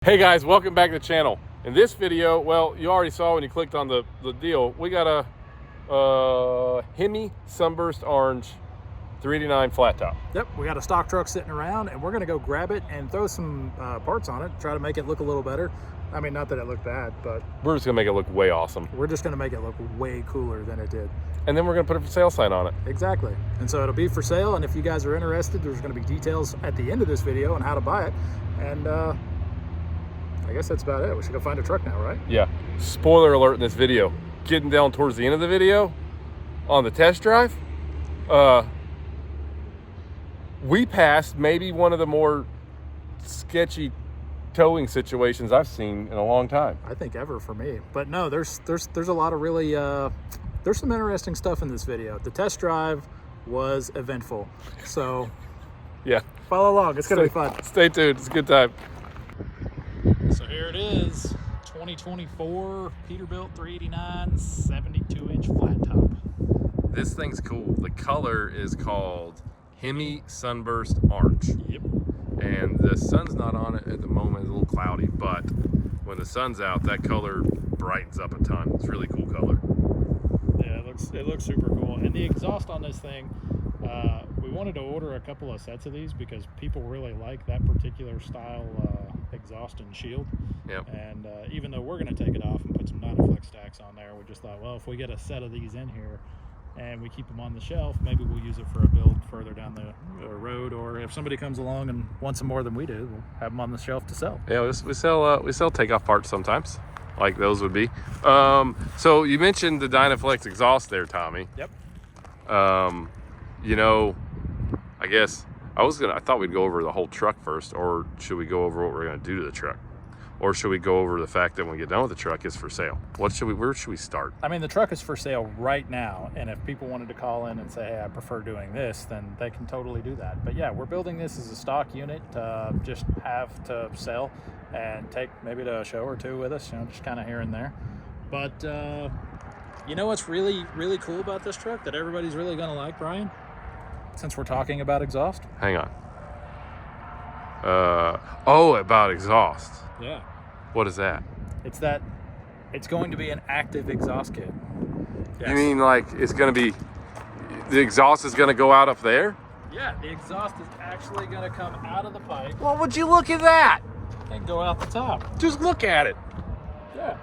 Hey guys, welcome back to the channel. In this video, well, you already saw when you clicked on the deal, we got a Hemi Sunburst Orange 389 flat top. Yep, we got a stock truck sitting around and we're gonna go grab it and throw some parts on it, try to make it look a little better. I mean, not that it looked bad, but We're just gonna make it look way awesome. we're just gonna make it look way cooler than it did. And then we're gonna put a for sale sign on it. Exactly. And so it'll be for sale, and if you guys are interested, there's gonna be details at the end of this video on how to buy it. And I guess that's about it. We should go find a truck now, right? Yeah. Spoiler alert in this video. Getting down towards the end of the video, on the test drive, we passed maybe one of the more sketchy towing situations I've seen in a long time. I think ever for me. But no, there's a lot of really there's some interesting stuff in this video. The test drive was eventful. So Yeah. follow along. It's gonna be fun. Stay tuned. It's a good time. So here it is, 2024 Peterbilt 389 72-inch flat top. This thing's cool. The color is called Hemi Sunburst Orange. Yep. And the sun's not on it at the moment. It's a little cloudy, but when the sun's out, that color brightens up a ton. It's a really cool color. Yeah, it looks super cool. And the exhaust on this thing, we wanted to order a couple of sets of these because people really like that particular style exhaust and shield. Yep. And even though we're going to take it off and put some Dynaflex stacks on there, we just thought, well, if we get a set of these in here and we keep them on the shelf, maybe we'll use it for a build further down the road, or if somebody comes along and wants them more than we do, we'll have them on the shelf to sell. Yeah, we sell takeoff parts sometimes, like those would be. So you mentioned the Dynaflex exhaust there, Tommy. Yep. You know, I guess I thought we'd go over the whole truck first, or should we go over what we're gonna do to the truck? Or should we go over the fact that when we get done with the truck, it's for sale? Where should we start? I mean, the truck is for sale right now, and if people wanted to call in and say, hey, I prefer doing this, then they can totally do that. But yeah, we're building this as a stock unit to just have to sell and take maybe to a show or two with us, just kind of here and there. But you know what's really, really cool about this truck that everybody's really gonna like, Brian? Since we're talking about exhaust. Hang on. About exhaust. Yeah. What is that? It's going to be an active exhaust kit. Yes. You mean like it's gonna be, the exhaust is gonna go out up there? Yeah, the exhaust is actually going to come out of the pipe Well, would you look at that? and go out the top. Just look at it. Yeah.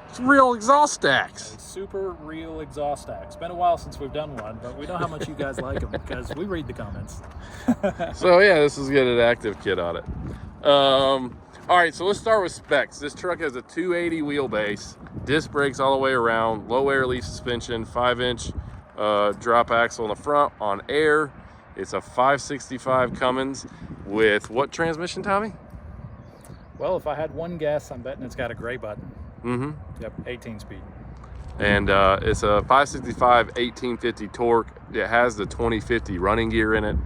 It's real exhaust stacks. Super real exhaust stack. It's been a while since we've done one, but we know how much you guys like them because we read the comments. So yeah, this is getting an active kit on it. All right, so let's start with specs. This truck has a 280 wheelbase, disc brakes all the way around, low air leaf suspension, 5-inch drop axle in the front on air. It's a 565 Cummins with what transmission, Tommy? Well, if I had one guess, I'm betting it's got a gray button. Mm-hmm. Yep, 18 speed. And it's a 565 1850 torque. It has the 2050 running gear in it,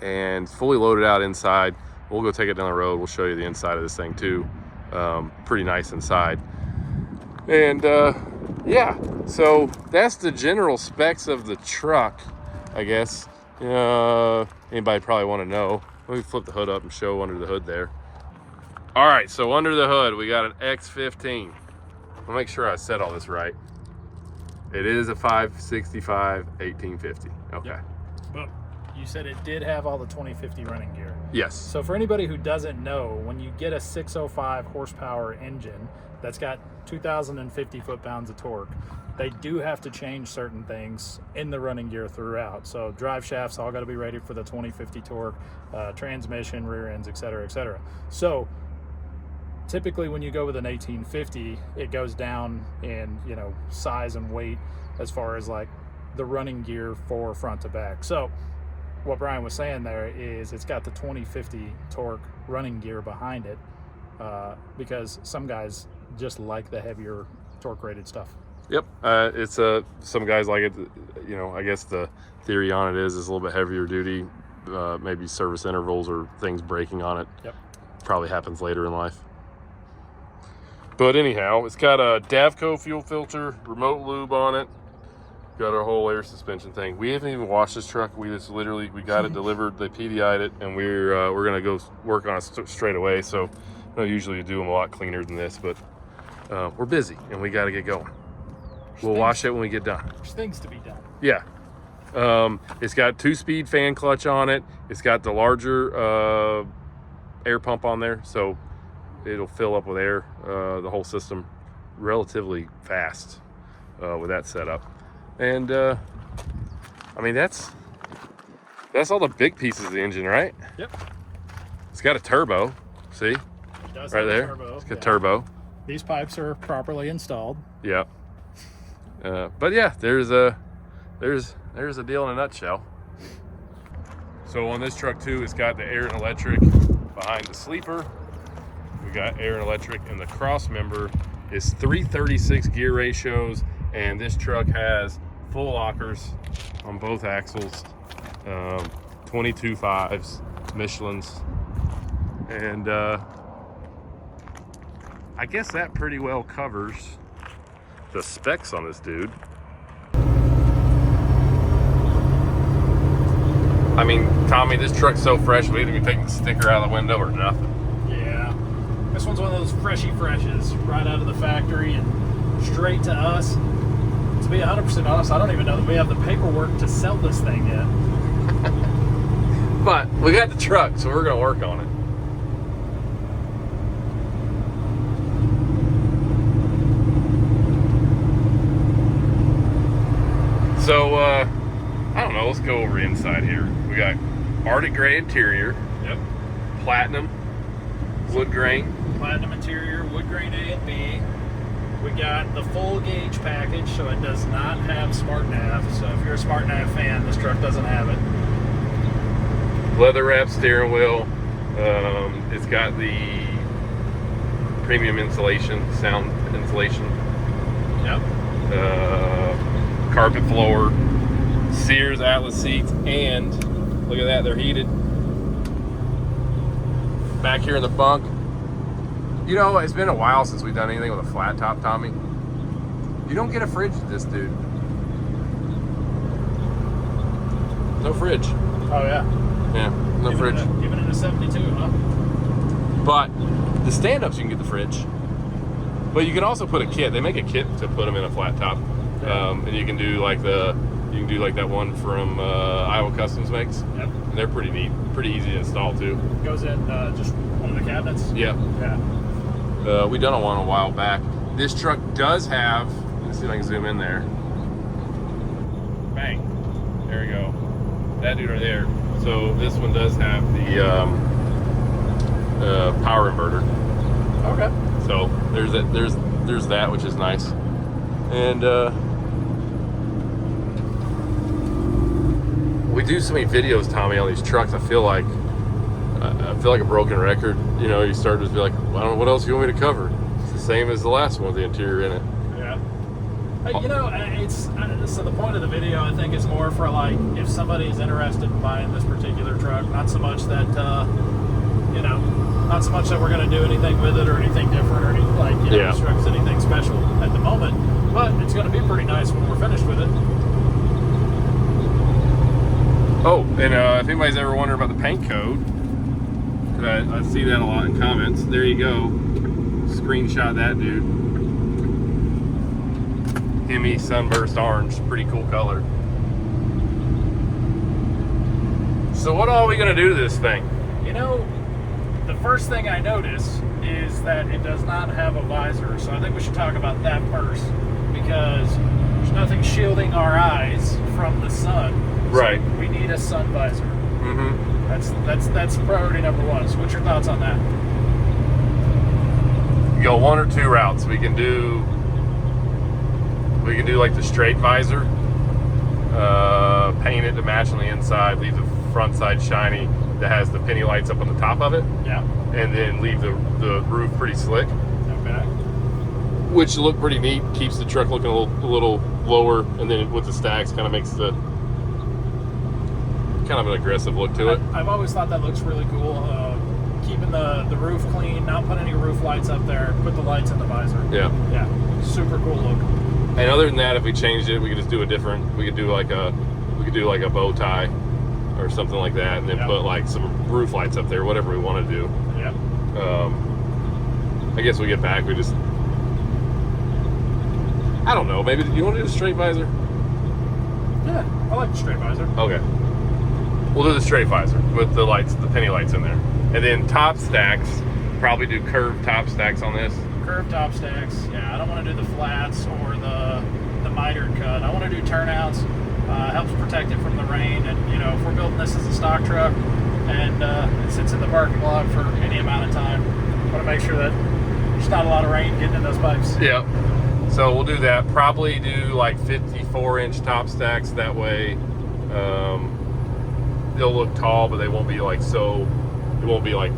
and fully loaded out inside. We'll go take it down the road. We'll show you the inside of this thing too. Pretty nice inside. And yeah, so that's the general specs of the truck, I guess. Anybody probably want to know. Let me flip the hood up and show under the hood there. All right, so under the hood, we got an X15. I'll make sure I said all this right. It is a 565 1850. Okay. Yep. But you said it did have all the 2050 running gear. Yes. So for anybody who doesn't know, when you get a 605 horsepower engine that's got 2,050 foot-pounds of torque, they do have to change certain things in the running gear throughout. So drive shafts all got to be ready for the 2050 torque, transmission, rear ends, etc., etc. So typically when you go with an 1850, it goes down in size and weight as far as like the running gear for front to back. So what Brian was saying there is it's got the 2050 torque running gear behind it because some guys just like the heavier torque rated stuff. Yep. It's some guys like it. I guess the theory on it is it's a little bit heavier duty. Maybe service intervals or things breaking on it. Yep. Probably happens later in life. But anyhow, it's got a Davco fuel filter, remote lube on it. Got our whole air suspension thing. We haven't even washed this truck. We just literally, we got it delivered. They PDI'd it, and we're gonna go work on it straight away. So I don't usually do them a lot cleaner than this, but we're busy and we got to get going. We'll wash it when we get done. There's things to be done. Yeah. It's got 2-speed fan clutch on it. It's got the larger air pump on there, so it'll fill up with air, the whole system, relatively fast with that setup. And I mean, that's all the big pieces of the engine, right? Yep. It's got a turbo. See? It does right have a there. turbo. It's got turbo. These pipes are properly installed. Yeah. But yeah, there's a deal in a nutshell. So on this truck too, it's got the air and electric behind the sleeper. We got air and electric, and the cross member is 336 gear ratios, and this truck has full lockers on both axles, 22 5s, Michelin's, and I guess that pretty well covers the specs on this dude. I mean, Tommy, this truck's so fresh, we either be taking the sticker out of the window or nothing. Yeah. This one's one of those freshy freshes, right out of the factory and straight to us. To be 100% honest, I don't even know that we have the paperwork to sell this thing yet. But we got the truck, so we're going to work on it. So, I don't know, let's go over inside here. We got Arctic gray interior. Yep. Platinum, wood grain. Platinum interior, wood grain A and B. We got the full gauge package, so it does not have smart nav. So if you're a smart nav fan, this truck doesn't have it. Leather wrapped steering wheel. It's got the premium insulation, sound insulation. Yep. Carpet floor, Sears Atlas seats, and look at that, they're heated. Back here in the bunk, you know, it's been a while since we've done anything with a flat top, Tommy. You don't get a fridge with this dude. No fridge. Oh yeah. Yeah, no fridge. Even in a 72, huh? But the stand-ups, you can get the fridge. But you can also put a kit. They make a kit to put them in a flat top. And you can do like that one from Iowa Customs makes. Yep. And they're pretty neat, pretty easy to install too. Goes in just one of the cabinets. Yeah. Yeah. We done one a while back. This truck does have. Let's see if I can zoom in there. Bang. There we go. That dude right there. So this one does have the power inverter. Okay. So there's that, which is nice. And we do so many videos, Tommy, on these trucks. I feel like a broken record. You know, you start to be like, I don't know what else you want me to cover. It's the same as the last one with the interior in it. Yeah. You know, it's so the point of the video, I think, is more for like if somebody's interested in buying this particular truck. Not so much that you know, not so much that we're going to do anything with it or anything different or anything like, you know, Yeah. this truck's anything special at the moment. But it's going to be pretty nice when we're finished with it. Oh, and if anybody's ever wondering about the paint code, 'cause I see that a lot in comments. There you go. Screenshot that dude. Hemi Sunburst Orange, pretty cool color. So what all are we gonna do to this thing? You know, the first thing I notice is that it does not have a visor. So I think we should talk about that first, because there's nothing shielding our eyes from the sun. Right. So we need a sun visor. Mm-hmm. That's priority number one. So what's your thoughts on that? You go one or two routes. We can do like the straight visor, paint it to match on the inside, leave the front side shiny that has the penny lights up on the top of it. Yeah. And then leave the roof pretty slick. Okay. Which look pretty neat, keeps the truck looking a little lower, and then with the stacks kind of makes the kind of an aggressive look to it. I've always thought that looks really cool. keeping the roof clean, not put any roof lights up there, put the lights in the visor. Yeah. Yeah, super cool look. And other than that, if we changed it, we could just do a different. We could do like a bow tie or something like that, and then put like some roof lights up there, whatever we want to do. Yeah. I guess we get back. We just, I don't know. Maybe you want to do the straight visor? Yeah, I like the straight visor. Okay. We'll do the straight visor with the lights, the penny lights in there, and then top stacks. Probably do curved top stacks on this. Curved top stacks. Yeah, I don't want to do the flats or the mitered cut. I want to do turnouts. Helps protect it from the rain, and you know, if we're building this as a stock truck and it sits in the parking lot for any amount of time, I want to make sure that there's not a lot of rain getting in those pipes. Yeah. So we'll do that. Probably do like 54-inch top stacks. That way, they'll look tall, but they won't be like it won't be like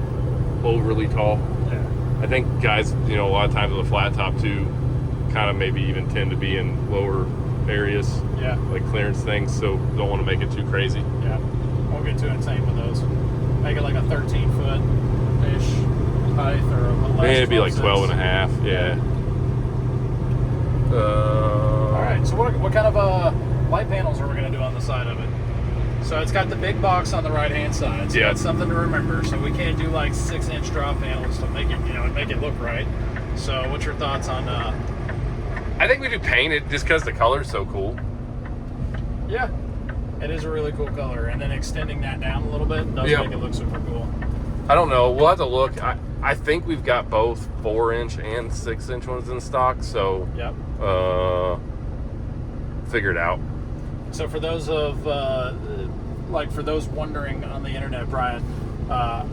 overly tall. Yeah. I think guys, you know, a lot of times with a flat top too, kind of maybe even tend to be in lower areas. Yeah. Like clearance things, so don't want to make it too crazy. Yeah. Won't get too insane with those. Make it like a 13-foot-ish height or a little less. It'd be like 12 and a half. Yeah. All right. So what kind of light panels are we going to do on the side of it? So it's got the big box on the right-hand side. So that's something to remember. So we can't do like 6-inch drop panels to make it, you know, make it look right. So what's your thoughts on? I think we do painted just because the color's so cool. Yeah, it is a really cool color, and then extending that down a little bit does make it look super cool. I don't know. We'll have to look. I think we've got both 4-inch and 6-inch ones in stock. So figure it out. So for those for those wondering on the internet, Brian,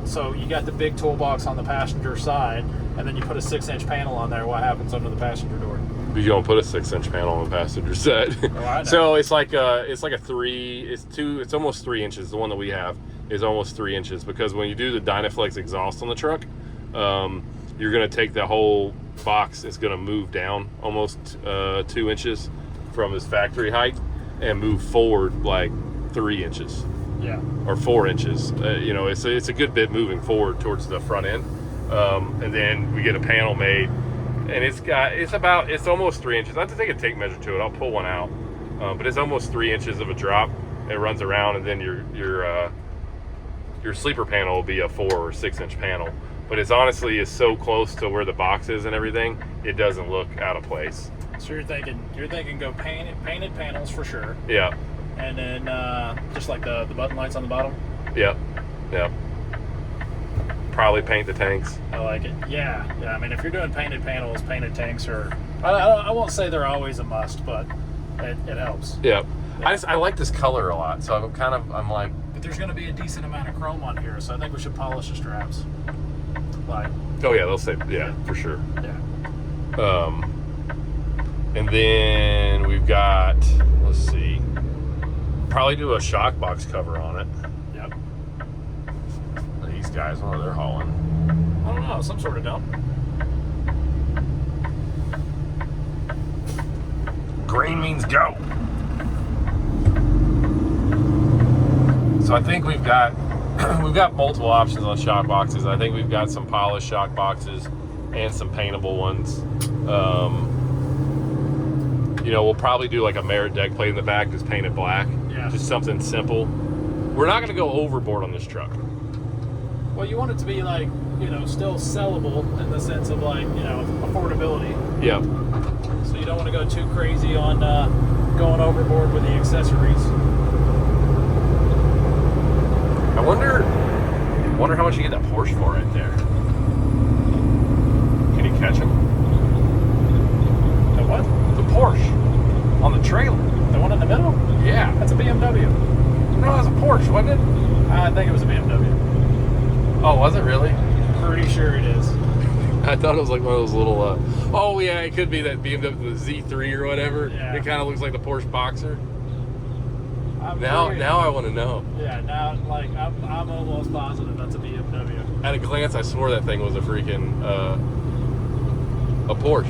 so you got the big toolbox on the passenger side, and then you put a 6-inch panel on there. What happens under the passenger door? You don't put a 6-inch panel on the passenger side. Oh, so it's like a 3. It's almost 3 inches. The one that we have is almost 3 inches, because when you do the Dynaflex exhaust on the truck, you're going to take the whole box. It's going to move down almost 2 inches from its factory height and move forward like 3 inches. Yeah. Or 4 inches. You know, it's a good bit moving forward towards the front end. And then we get a panel made, and it's almost 3 inches. I have to take a tape measure to it. I'll pull one out. But it's almost 3 inches of a drop. It runs around, and then your sleeper panel will be a 4 or 6-inch panel. But it's honestly is so close to where the box is and everything, it doesn't look out of place. So you're thinking go painted panels for sure. Yeah. And then just like the button lights on the bottom. Yep. Yep. Probably paint the tanks. I like it. Yeah. I mean, if you're doing painted panels, painted tanks are. I won't say they're always a must, but it helps. Yep. I like this color a lot, so I'm like. But there's going to be a decent amount of chrome on here, so I think we should polish the straps. Like. Oh yeah, they'll say for sure. Yeah. And then we've got, let's see, probably do a shock box cover on it. Yep. These guys, what are they hauling? I don't know, some sort of dump. Green means go. So I think we've got multiple options on shock boxes. I think we've got some polished shock boxes and some paintable ones. You know, we'll probably do like a Merit deck plate in the back, just paint it black. Yeah. Just something simple. We're not going to go overboard on this truck. Well, you want it to be like, you know, still sellable in the sense of like, you know, affordability. Yeah. So you don't want to go too crazy on going overboard with the accessories. I wonder how much you get that Porsche for right there. Can you catch him? The what? The Porsche on the trailer. The one in the middle? Yeah. That's a BMW. No, that's a Porsche, wasn't it? I think it was a BMW. Oh, was it really? Pretty sure it is. I thought it was like one of those little, oh yeah, it could be that BMW, the Z3 or whatever. Yeah. It kind of looks like the Porsche Boxer. Now I want to know. Yeah, now, like, I'm almost positive that's a BMW. At a glance, I swore that thing was a freaking, a Porsche.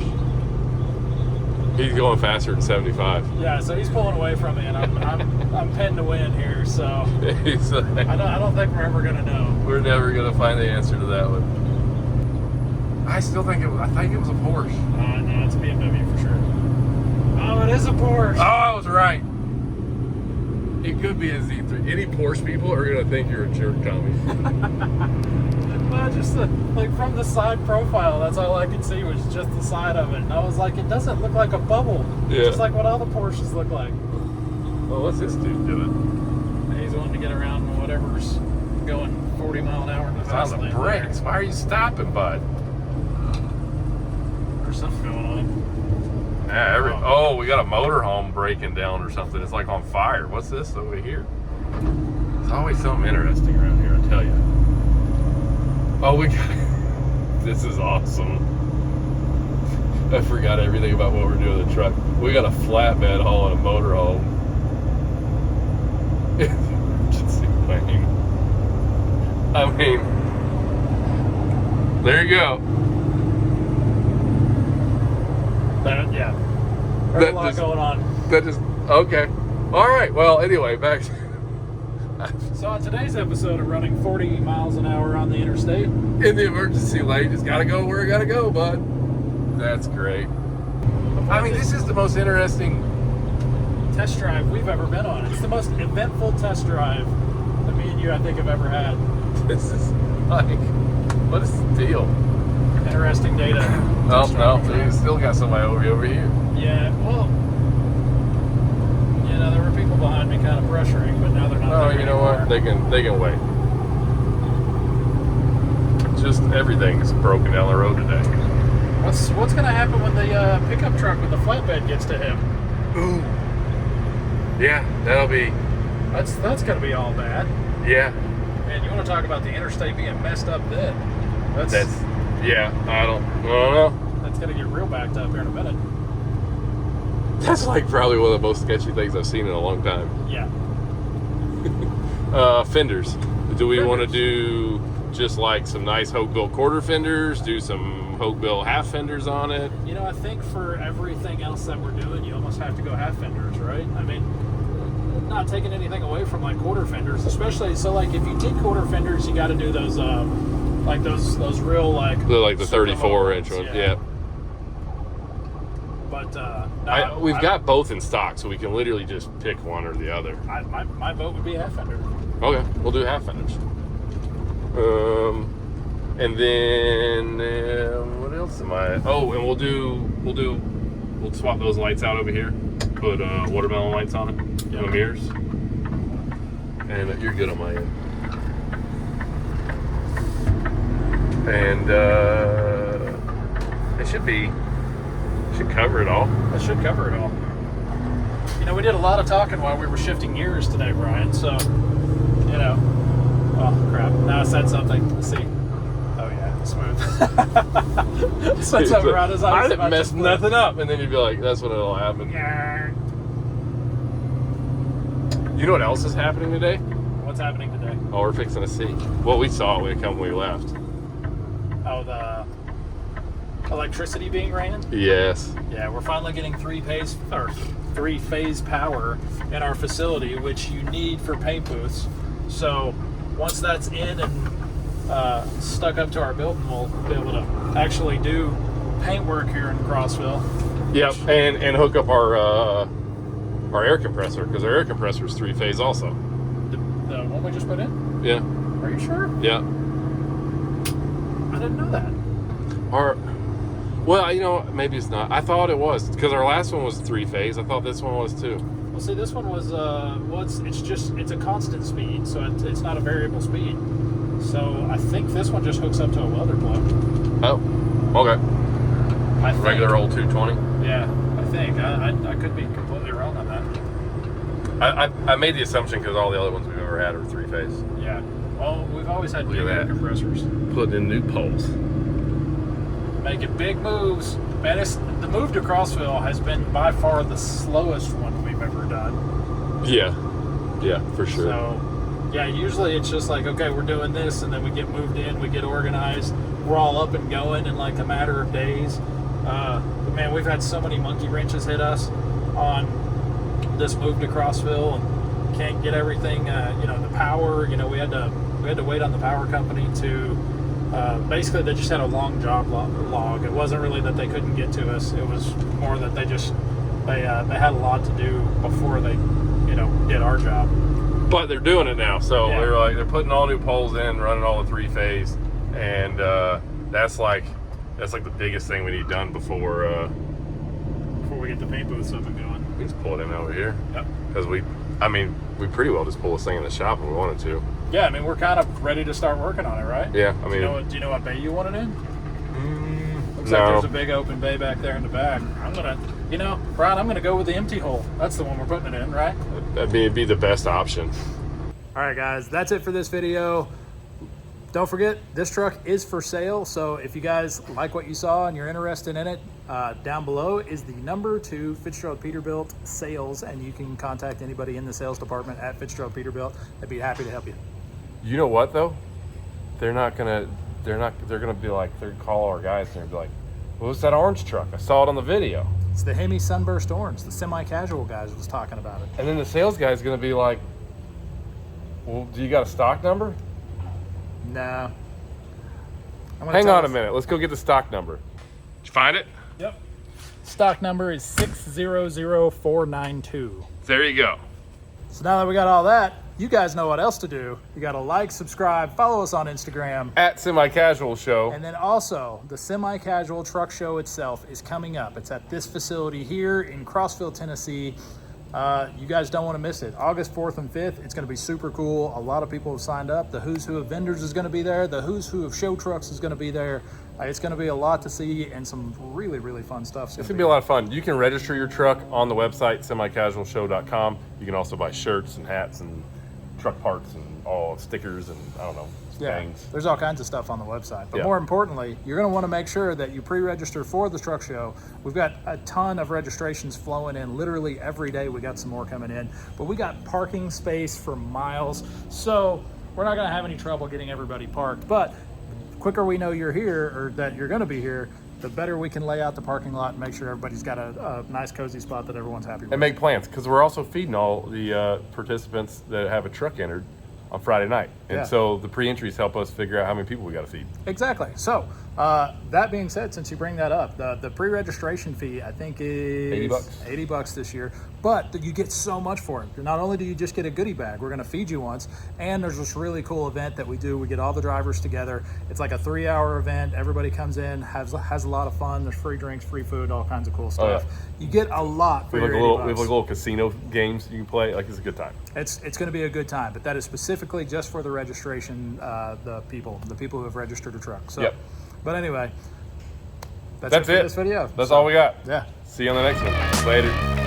He's going faster than 75. Yeah, so he's pulling away from me, and I'm pinned to win here. So He's like, I don't think we're ever gonna know. we're never gonna find the answer to that one. I still think I think it was a Porsche. No, it's a BMW for sure. Oh, it is a Porsche. Oh, I was right. It could be a Z3. Any Porsche people are gonna think you're a jerk, Tommy. Well, just like from the side profile, that's all I could see was just the side of it, and I was like, it doesn't look like a bubble, just like what all the Porsches look like. Well, what's this dude doing? He's wanting to get around whatever's going 40 mile an hour in the It's on fast the lane. brakes. Why are you stopping, bud? There's something going on. Yeah, oh, we got a motorhome breaking down or something. It's like on fire. What's this over here? There's always something interesting around here, I tell you. Oh, we got... This is awesome. I forgot everything about what we're doing with the truck. We got a flatbed hauling a motorhome. Emergency lane. I mean, there you go. Yeah. There's a lot going on. That just... Okay. All right. Well, anyway, back to... So on today's episode of running 40 miles an hour on the interstate. In the emergency lane, just gotta go where I gotta go, bud. That's great. I mean, this is the most interesting test drive we've ever been on. It's the most eventful test drive that me and you, I think, have ever had. This is like, what is the deal? Interesting data. Oh, no, you still got somebody over here. Yeah, well, you know, there were people behind me kind of pressuring, but now they're not. Oh, you know what? They can wait. Just everything's broken down the road today. What's going to happen when the pickup truck with the flatbed gets to him? Ooh. Yeah, that'll be. That's going to be all bad. Yeah. Man, you want to talk about the interstate being messed up then? That's yeah. I don't know. That's going to get real backed up here in a minute. That's like probably one of the most sketchy things I've seen in a long time. Yeah. Fenders. Do we want to do just like some nice Hoke-Bill quarter fenders? Do some Hoke-Bill half fenders on it? You know, I think for everything else that we're doing, you almost have to go half fenders, right? I mean, not taking anything away from like quarter fenders, especially so like if you did quarter fenders, you got to do those like those real like the 34-inch ones. Yeah. But we've got both in stock, so we can literally just pick one or the other. My vote would be half fender. Okay, we'll do half fenders. And then what else am I? Oh, and we'll swap those lights out over here. Put watermelon lights on it. No mirrors. And you're good on my end. And it should cover it all. That should cover it all. You know, we did a lot of talking while we were shifting gears today, Brian. So, you know, oh crap! Now I said something. Let's see. Oh yeah, smooth. Said something around his eyes. I didn't mess nothing up, and then you'd be like, "That's when it'll happen." You know what else is happening today? What's happening today? Oh, we're fixing to see. Well, we saw it when we left. Oh, the electricity being ran? Yes. Yeah, we're finally getting three-phase power in our facility, which you need for paint booths. So once that's in and stuck up to our building, we'll be able to actually do paint work here in Crossville. Yep, and hook up our air compressor, because our air compressor is three-phase also. The one we just put in? Yeah. Are you sure? Yeah. I didn't know that. Well, you know, maybe it's not. I thought it was, because our last one was three-phase. I thought this one was too. Well, see, this one was, it's a constant speed, so it's not a variable speed. So I think this one just hooks up to a welder plug. Oh, okay. I think. Regular old 220? Yeah, I think. I could be completely wrong on that. I made the assumption because all the other ones we've ever had are three-phase. Yeah. Well, we've always had Look at big air that. compressors. Putting in new poles. Making big moves. Man, the move to Crossville has been by far the slowest one we've ever done. Yeah. Yeah, for sure. So, yeah, usually it's just like, okay, we're doing this, and then we get moved in, we get organized, we're all up and going in like a matter of days. Man, we've had so many monkey wrenches hit us on this move to Crossville, and can't get everything. The power. We had to wait on the power company to. Basically, they just had a long job log. It wasn't really that they couldn't get to us. It was more that they had a lot to do before they, did our job. But they're doing it now, so Yeah. they're putting all new poles in, running all the 3-phase, and that's like the biggest thing we need done before we get the paint booths up and going. we just pull it in over here. Yep. Because we pretty well just pull this thing in the shop if we wanted to. Yeah, I mean, we're kind of ready to start working on it, right? Yeah, I mean, Do you know what bay you want it in? Looks no. like there's a big open bay back there in the back. Brian, I'm gonna go with the empty hole. That's the one we're putting it in, right? it'd be the best option. All right, guys, that's it for this video. Don't forget, this truck is for sale. So if you guys like what you saw and you're interested in it, down below is the number to Fitzgerald Peterbilt sales, and you can contact anybody in the sales department at Fitzgerald Peterbilt. They'd be happy to help you. You know what though? They're gonna be like, they're gonna call our guys and they're gonna be like, well, what's that orange truck? I saw it on the video. It's the Hemi Sunburst Orange. The semi-casual guys was talking about it. And then the sales guy's gonna be like, well, do you got a stock number? No. Hang on a minute. Let's go get the stock number. Did you find it? Yep. Stock number is 600492. There you go. So now that we got all that, you guys know what else to do. You got to like, subscribe, follow us on Instagram. At Semi-Casual Show. And then also, the Semi-Casual Truck Show itself is coming up. It's at this facility here in Crossville, Tennessee. You guys don't want to miss it. August 4th and 5th. It's going to be super cool. A lot of people have signed up. The Who's Who of Vendors is going to be there. The Who's Who of Show Trucks is going to be there. It's going to be a lot to see, and some really, really fun stuff. It's going to be a lot of fun. You can register your truck on the website, semicasualshow.com. You can also buy shirts and hats and truck parts and all stickers and I don't know, things. There's all kinds of stuff on the website. But Yeah. more importantly, you're going to want to make sure that you pre-register for the truck show. We've got a ton of registrations flowing in literally every day. We got some more coming in. But we got parking space for miles. So we're not going to have any trouble getting everybody parked. But the quicker we know you're here or that you're going to be here, the better we can lay out the parking lot and make sure everybody's got a nice, cozy spot that everyone's happy with. And make plans, because we're also feeding all the participants that have a truck entered on Friday night. And Yeah. so the pre-entries help us figure out how many people we got to feed. Exactly. So that being said, since you bring that up, the pre-registration fee I think is $80 this year, but you get so much for it. Not only do you just get a goodie bag, we're going to feed you once, and there's this really cool event that we do. We get all the drivers together. It's like a 3-hour event. Everybody comes in, has a lot of fun. There's free drinks, free food, all kinds of cool stuff. yeah. You get a lot for We have your like $80. little casino games you can play. Like, it's a good time. It's going to be a good time, but that is specifically just for the registration, the people who have registered a truck. So, Yep. But anyway, that's That's it for it. this video. That's So, all we got. Yeah. See you on the next one. Later.